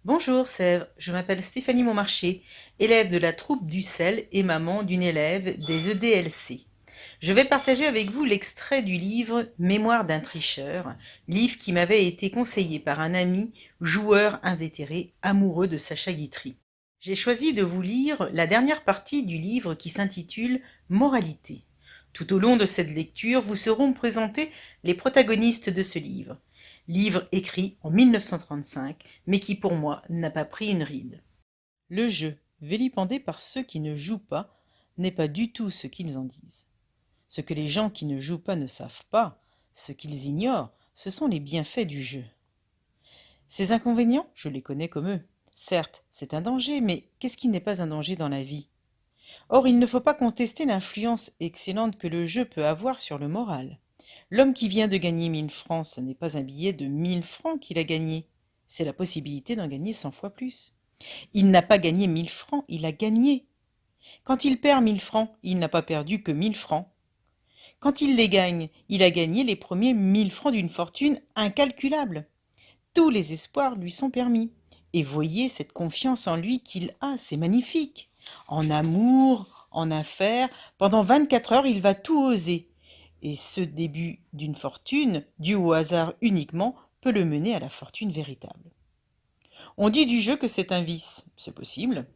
Bonjour Sèvres, je m'appelle Stéphanie Montmarché, élève de la troupe d'Ussel et maman d'une élève des EDLC. Je vais partager avec vous l'extrait du livre Mémoire d'un tricheur, livre qui m'avait été conseillé par un ami, joueur invétéré, amoureux de Sacha Guitry. J'ai choisi de vous lire la dernière partie du livre qui s'intitule Moralité. Tout au long de cette lecture vous seront présentés les protagonistes de ce livre écrit en 1935, mais qui pour moi n'a pas pris une ride. Le jeu, vilipendé par ceux qui ne jouent pas, n'est pas du tout ce qu'ils en disent. Ce que les gens qui ne jouent pas ne savent pas, ce qu'ils ignorent, ce sont les bienfaits du jeu. Ces inconvénients, je les connais comme eux. Certes, c'est un danger, mais qu'est-ce qui n'est pas un danger dans la vie? Or, il ne faut pas contester l'influence excellente que le jeu peut avoir sur le moral. L'homme qui vient de gagner 1000 francs, ce n'est pas un billet de 1000 francs qu'il a gagné, c'est la possibilité d'en gagner 100 fois plus. Il n'a pas gagné 1000 francs, il a gagné. Quand il perd 1000 francs, il n'a pas perdu que 1000 francs. Quand il les gagne, il a gagné les premiers 1000 francs d'une fortune incalculable. Tous les espoirs lui sont permis. Et voyez cette confiance en lui qu'il a, c'est magnifique. En amour, en affaires, pendant 24 heures, il va tout oser. Et ce début d'une fortune, dû au hasard uniquement, peut le mener à la fortune véritable. On dit du jeu que c'est un vice, c'est possible,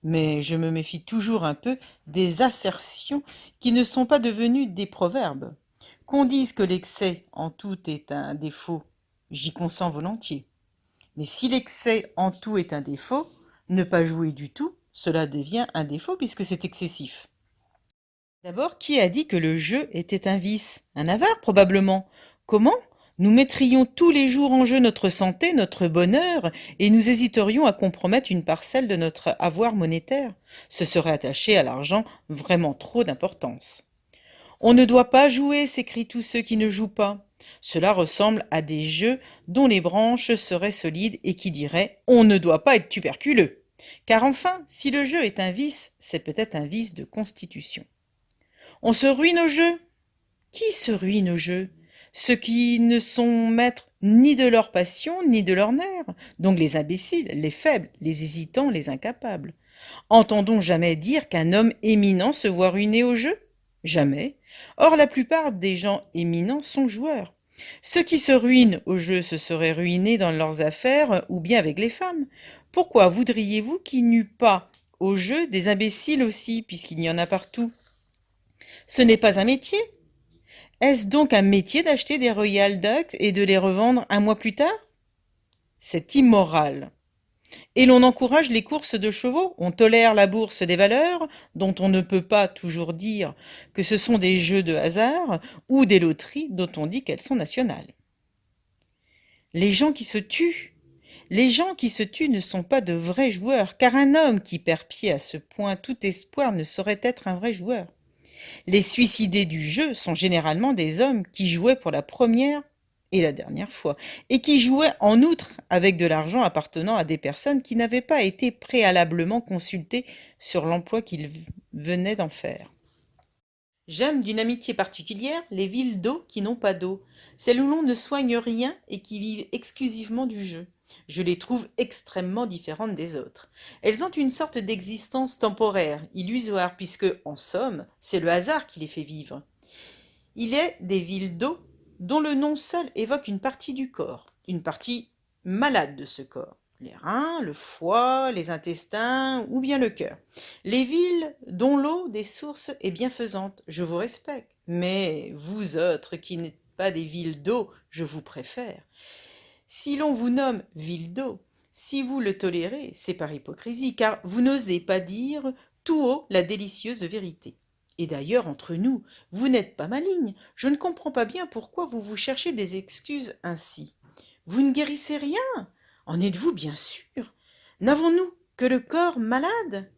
mais je me méfie toujours un peu des assertions qui ne sont pas devenues des proverbes. Qu'on dise que l'excès en tout est un défaut, j'y consens volontiers. Mais si l'excès en tout est un défaut, ne pas jouer du tout, cela devient un défaut puisque c'est excessif. D'abord, qui a dit que le jeu était un vice? Un avare, probablement. Comment? Nous mettrions tous les jours en jeu notre santé, notre bonheur, et nous hésiterions à compromettre une parcelle de notre avoir monétaire. Ce serait attacher à l'argent vraiment trop d'importance. On ne doit pas jouer, s'écrient tous ceux qui ne jouent pas. Cela ressemble à des jeux dont les branches seraient solides et qui diraient on ne doit pas être tuberculeux. Car enfin, si le jeu est un vice, c'est peut-être un vice de constitution. On se ruine au jeu. Qui se ruine au jeu? Ceux qui ne sont maîtres ni de leur passion, ni de leur nerf, donc les imbéciles, les faibles, les hésitants, les incapables. Entendons jamais dire qu'un homme éminent se voit ruiné au jeu? Jamais. Or, la plupart des gens éminents sont joueurs. Ceux qui se ruinent au jeu se seraient ruinés dans leurs affaires ou bien avec les femmes. Pourquoi voudriez-vous qu'il n'y eût pas au jeu des imbéciles aussi, puisqu'il y en a partout? Ce n'est pas un métier. Est-ce donc un métier d'acheter des Royal Ducks et de les revendre un mois plus tard? C'est immoral. Et l'on encourage les courses de chevaux, on tolère la bourse des valeurs, dont on ne peut pas toujours dire que ce sont des jeux de hasard, ou des loteries dont on dit qu'elles sont nationales. Les gens qui se tuent. Les gens qui se tuent ne sont pas de vrais joueurs, car un homme qui perd pied à ce point, tout espoir ne saurait être un vrai joueur. Les suicidés du jeu sont généralement des hommes qui jouaient pour la première et la dernière fois, et qui jouaient en outre avec de l'argent appartenant à des personnes qui n'avaient pas été préalablement consultées sur l'emploi qu'ils venaient d'en faire. J'aime d'une amitié particulière les villes d'eau qui n'ont pas d'eau, celles où l'on ne soigne rien et qui vivent exclusivement du jeu. Je les trouve extrêmement différentes des autres. Elles ont une sorte d'existence temporaire, illusoire, puisque, en somme, c'est le hasard qui les fait vivre. Il est des villes d'eau dont le nom seul évoque une partie du corps, une partie malade de ce corps. Les reins, le foie, les intestins ou bien le cœur. Les villes dont l'eau des sources est bienfaisante, je vous respecte. Mais vous autres qui n'êtes pas des villes d'eau, je vous préfère. Si l'on vous nomme ville d'eau, si vous le tolérez, c'est par hypocrisie, car vous n'osez pas dire tout haut la délicieuse vérité. Et d'ailleurs, entre nous, vous n'êtes pas maligne. Je ne comprends pas bien pourquoi vous vous cherchez des excuses ainsi. Vous ne guérissez rien. En êtes-vous bien sûr? N'avons-nous que le corps malade?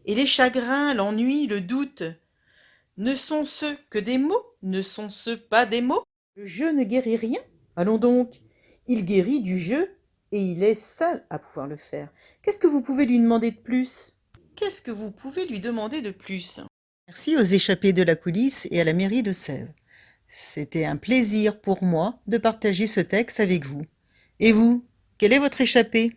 Et les chagrins, l'ennui, le doute, ne sont-ce que des mots? Ne sont-ce pas des mots? Le jeu ne guérit rien. Allons donc. Il guérit du jeu, et il est seul à pouvoir le faire. Qu'est-ce que vous pouvez lui demander de plus? Qu'est-ce que vous pouvez lui demander de plus? Merci aux échappés de la coulisse et à la mairie de Sèvres. C'était un plaisir pour moi de partager ce texte avec vous. Et vous, quel est votre échappé?